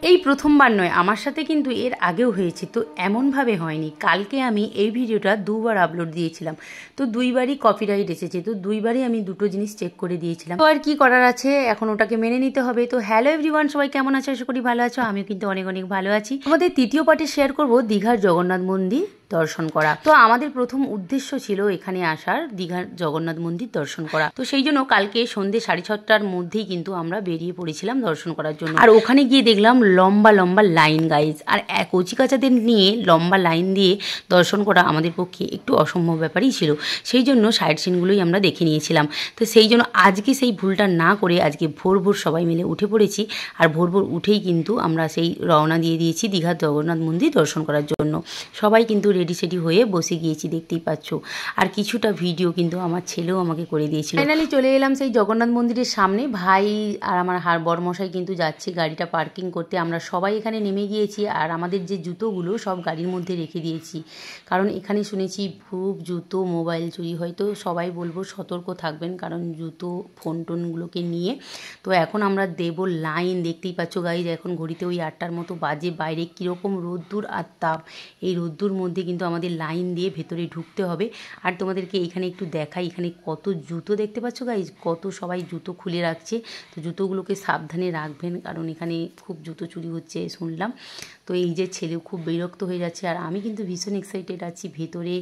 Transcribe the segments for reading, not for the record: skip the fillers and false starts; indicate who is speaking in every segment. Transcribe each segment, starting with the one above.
Speaker 1: এই প্রথমবার নয়, আমার সাথে কিন্তু এর আগেও হয়েছে, তো এমনভাবে হয়নি। কালকে আমি এই ভিডিওটা দুবার আপলোড দিয়েছিলাম, তো দুইবারই কপিরাইট এসেছে, তো দুইবারই আমি দুটো জিনিস চেক করে দিয়েছিলাম। তো আর কি করার আছে, এখন ওটাকে মেনে নিতে হবে। তো হ্যালো এভরিওয়ান, সবাই কেমন আছো? আশা করি ভালো আছো। আমিও কিন্তু অনেক অনেক ভালো আছি। আমাদের তৃতীয় পার্টে শেয়ার করব দীঘার জগন্নাথ মন্দির দর্শন করা। তো আমাদের প্রথম উদ্দেশ্য ছিল এখানে আসার, দীঘার জগন্নাথ মন্দির দর্শন করা। তো সেই জন্য কালকে সন্ধ্যে 6:30টার মধ্যেই কিন্তু আমরা বেরিয়ে পড়েছিলাম দর্শন করার জন্য। আর ওখানে গিয়ে দেখলাম লম্বা লম্বা লাইন গাইজ, আর কচিকাচাদের নিয়ে লম্বা লাইন দিয়ে দর্শন করা আমাদের পক্ষে একটু অসম্ভব ব্যাপারই ছিল। সেই জন্য সাইড সিনগুলোই আমরা দেখে নিয়েছিলাম। তো সেই জন্য আজকে সেই ভুলটা না করে আজকে ভোর ভোর সবাই মিলে উঠে পড়েছি, আর ভোর ভোর উঠেই কিন্তু আমরা সেই রওনা দিয়ে দিয়েছি দীঘার জগন্নাথ মন্দির দর্শন করার জন্য। সবাই কিন্তু রেডি সেডি হয়ে বসে গিয়েছি, দেখতেই পাচ্ছ। আর কিছুটা ভিডিও কিন্তু আমার ছেলেও আমাকে করে দিয়েছিল। ফাইনালি চলে এলাম সেই জগন্নাথ মন্দিরের সামনে। ভাই আর আমার বরমশাই কিন্তু যাচ্ছে গাড়িটা পার্কিং করতে। আমরা সবাই এখানে নেমে গিয়েছি, আর আমাদের যে জুতোগুলো সব গাড়ির মধ্যে রেখে দিয়েছি, কারণ এখানে শুনেছি ভূত, জুতো, মোবাইল চুরি হয়। তো সবাই বলবো সতর্ক থাকবেন, কারণ জুতো ফোন টোনগুলোকে নিয়ে। তো এখন আমরা দেব লাইন, দেখতেই পাচ্ছ গাইজ। এখন ঘড়িতে ওই 8টার মতো বাজে। বাইরে কীরকম রোদ্দুর আর তাপ, এই রোদ্দুর মধ্যে কিন্তু আমাদের লাইন দিয়ে ভেতরে ঢুকতে হবে। আর তোমাদেরকে এখানে একটু দেখাই, এখানে কত জুতো দেখতে পাচ্ছ গাইজ, কত সবাই জুতো খুলে রাখছে। তো জুতোগুলোকে সাবধানে রাখবেন, কারণ এখানে খুব জুতো চুরি হচ্ছে শুনলাম। তো এই যে ছেলে খুব বিরক্ত হয়ে যাচ্ছে, আর আমি কিন্তু ভীষণ এক্সাইটেড আছি ভেতরে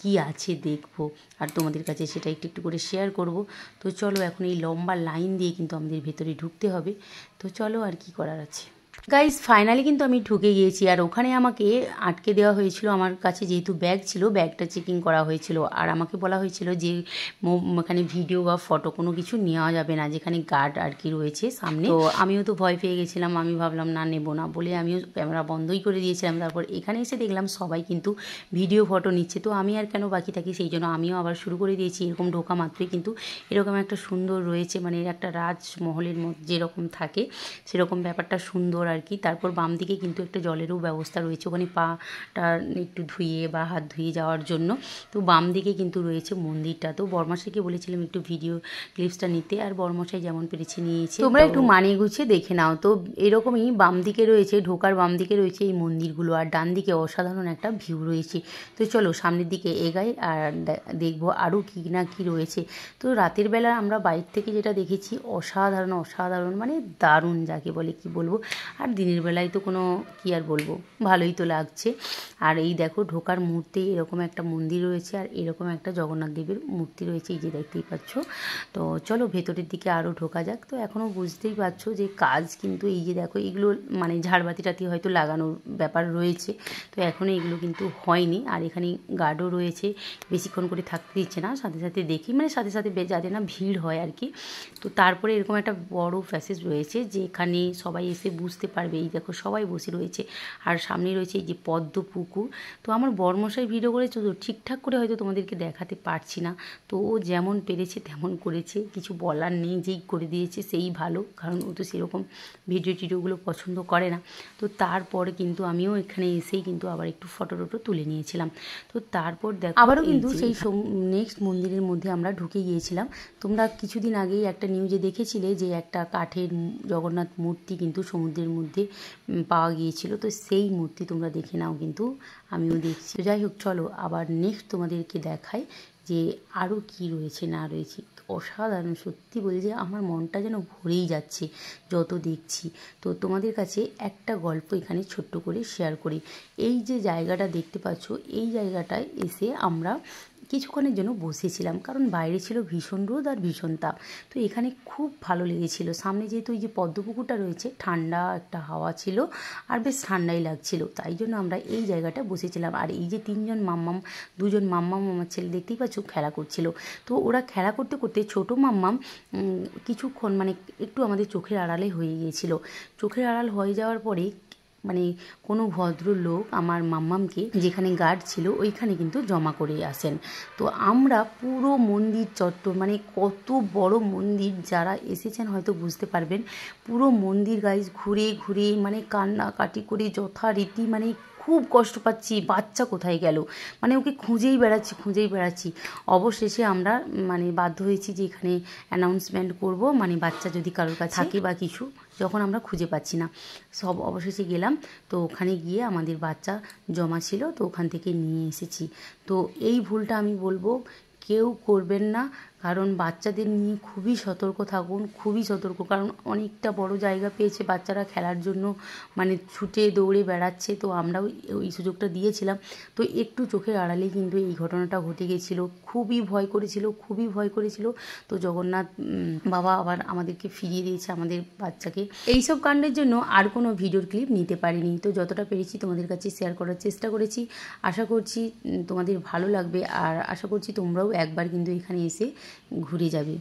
Speaker 1: কি আছে দেখবো, আর তোমাদের কাছে সেটা একটু একটু করে শেয়ার করব। তো চলো, এখন এই লম্বা লাইন দিয়ে কিন্তু আমাদের ভেতরে ঢুকতে হবে। তো চলো, আর কি করার আছে। গাইজ ফাইনালি কিন্তু আমি ঢুকে গিয়েছি, আর ওখানে আমাকে আটকে দেওয়া হয়েছিল। আমার কাছে যেহেতু ব্যাগ ছিল, ব্যাগটা চেকিং করা হয়েছিল, আর আমাকে বলা হয়েছিল যে এখানে ভিডিও বা ফটো কোনো কিছু নেওয়া যাবে না, যেখানে গার্ড আর কি রয়েছে সামনে। তো আমিও তো ভয় পেয়ে গেছিলাম, আমি ভাবলাম না, নেবো না বলে আমিও ক্যামেরা বন্ধই করে দিয়েছিলাম। তারপর এখানে এসে দেখলাম সবাই কিন্তু ভিডিও ফটো নিচ্ছে, তো আমি আর কেন বাকি থাকি, সেই জন্য আমিও আবার শুরু করে দিয়েছি। এরকম ঢোকা মাত্রই কিন্তু এরকম একটা সুন্দর রয়েছে, মানে একটা রাজমহলের মধ্যে যেরকম থাকে সেরকম ব্যাপারটা সুন্দর আর কি। তারপর বাম দিকে কিন্তু একটা জলেরও ব্যবস্থা রয়েছে, ওখানে পাটা একটু ধুয়ে বা হাত ধুয়ে যাওয়ার জন্য। তো বাম দিকে কিন্তু রয়েছে মন্দিরটা। তো বরমশাইকে বলেছিলাম একটু ভিডিও ক্লিপসটা নিতে, আর বরমশাই যেমন পেরেছে নিয়েছে। তোমরা একটু মানিয়ে গুছিয়ে দেখে নাও। তো এরকমই বাম দিকে রয়েছে, ঢোকার বাম দিকে রয়েছে এই মন্দিরগুলো, আর ডান দিকে অসাধারণ একটা ভিউ রয়েছে। তো চলো সামনের দিকে এগাই, আর দেখবো আরও কী না কী রয়েছে। তো রাতের বেলা আমরা বাইরে থেকে যেটা দেখেছি অসাধারণ অসাধারণ, মানে দারুণ যাকে বলে, কি বলবো। আর দিনের বেলায় তো কোনো কি আর বলবো, ভালোই তো লাগছে। আর এই দেখো ঢোকার মুহূর্তে এরকম একটা মন্দির রয়েছে, আর এরকম একটা জগন্নাথ দেবের মূর্তি রয়েছে, এই যে দেখতেই পাচ্ছ। তো চলো ভেতরের দিকে আরও ঢোকা যাক। তো এখনও বুঝতেই পারছো যে কাজ কিন্তু এই যে দেখো এগুলো মানে ঝাড়বাতি টাতি হয়তো লাগানোর ব্যাপার রয়েছে, তো এখনও এগুলো কিন্তু হয়নি। আর এখানে গার্ডও রয়েছে, বেশিক্ষণ করে থাকতে দিচ্ছে না, সাথে সাথে দেখি মানে সাথে সাথে যাতে না ভিড় হয় আর কি। তো তারপরে এরকম একটা বড় প্যাসেজ রয়েছে, যেখানে সবাই এসে বুঝতে পারবে। এই দেখো সবাই বসে রয়েছে, আর সামনে রয়েছে এই যে পদ্ম পুকুর। তো আমার বরমশাই ভিডিও করেছে, তো ঠিকঠাক করে হয়তো তোমাদেরকে দেখাতে পারছি না। তো ও যেমন পেরেছে তেমন করেছে, কিছু বলার নেই, যেই করে দিয়েছে সেই ভালো, কারণ ও তো সেরকম ভিডিও টিডিওগুলো পছন্দ করে না। তো তারপরে কিন্তু আমিও এখানে এসেই কিন্তু আবার একটু ফটো টটো তুলে নিয়েছিলাম। তো তারপর দেখো আবারও কিন্তু সেই নেক্সট মন্দিরের মধ্যে আমরা ঢুকে গিয়েছিলাম। তোমরা কিছুদিন আগেই একটা নিউজে দেখেছিলে যে একটা কাঠের জগন্নাথ মূর্তি কিন্তু সমুদ্রের মধ্যে পাওয়া গিয়েছিল। তো সেই মূর্তি তোমরা দেখে নাও, কিন্তু আমিও দেখছি। তো যাই হোক, চলো আবার নেক্সট তোমাদেরকে দেখাই যে আরও কি রয়েছে না রয়েছে। অসাধারণ, সত্যি বলি যে আমার মনটা যেন ভরেই যাচ্ছে যত দেখছি। তো তোমাদের কাছে একটা গল্প এখানে ছোট্ট করে শেয়ার করি। এই যে জায়গাটা দেখতে পাচ্ছ, এই জায়গাটায় এসে আমরা কিছুক্ষণের জন্য বসেছিলাম, কারণ বাইরে ছিল ভীষণ রোদ আর ভীষণ তাপ। তো এখানে খুব ভালো লেগেছিল। সামনে যেহেতু এই যে পদ্মপুকুরটা রয়েছে, ঠান্ডা একটা হাওয়া ছিল, আর বেশ ঠান্ডাই লাগছিল, তাই জন্য আমরা এই জায়গাটা বসেছিলাম। আর এই যে দুজন মাম্মাম আমার ছেলে দেখতেই পাচ্ছ খেলা করছিল। তো ওরা খেলা করতে করতে ছোটো মাম্মাম কিছুক্ষণ মানে একটু আমাদের চোখের আড়ালে হয়ে গিয়েছিল। চোখের আড়াল হয়ে যাওয়ার পরে মানে কোনো ভদ্রলোক আমার মাম্মামকে, যেখানে গার্ড ছিল ওইখানে কিন্তু জমা করে আসেন। তো আমরা পুরো মন্দির চত্বর, মানে কত বড় মন্দির, যারা এসেছেন হয়তো বুঝতে পারবেন, পুরো মন্দির গাইজ ঘুরে ঘুরে মানে কান্নাকাটি করে যথারীতি, মানে খুব কষ্ট পাচ্ছি, বাচ্চা কোথায় গেল, মানে ওকে খুঁজেই বেড়াচ্ছি। অবশেষে আমরা মানে বাধ্য হয়েছি যে এখানে অ্যানাউন্সমেন্ট করব, মানে বাচ্চা যদি কারোর কাছে থাকে বা কিছু, যখন আমরা খুঁজে পাচ্ছি না। সব অবশেষে গেলাম, তো ওখানে গিয়ে আমাদের বাচ্চা জমা ছিল, তো ওখান থেকে নিয়ে এসেছি। তো এই ভুলটা আমি বলবো কেউ করবেন না, কারণ বাচ্চাদের নিয়ে খুবই সতর্ক থাকুন, খুবই সতর্ক। কারণ অনেকটা বড় জায়গা পেয়েছে বাচ্চারা খেলার জন্য, মানে ছুটে দৌড়ে বেড়াচ্ছে। তো আমরাও ওই সুযোগটা দিয়েছিলাম। তো একটু চোখের আড়ালেই কিন্তু এই ঘটনাটা ঘটে গেছিলো। খুবই ভয় করেছিল। তো জগন্নাথ বাবা আবার আমাদেরকে ফিরিয়ে দিয়েছে আমাদের বাচ্চাকে। এইসব কাণ্ডের জন্য আর কোনো ভিডিওর ক্লিপ নিতে পারিনি। তো যতটা পেরেছি তোমাদের কাছে শেয়ার করার চেষ্টা করেছি। আশা করছি তোমাদের ভালো লাগবে, আর আশা করছি তোমরাও একবার কিন্তু এখানে এসে ঘুরে যাবে।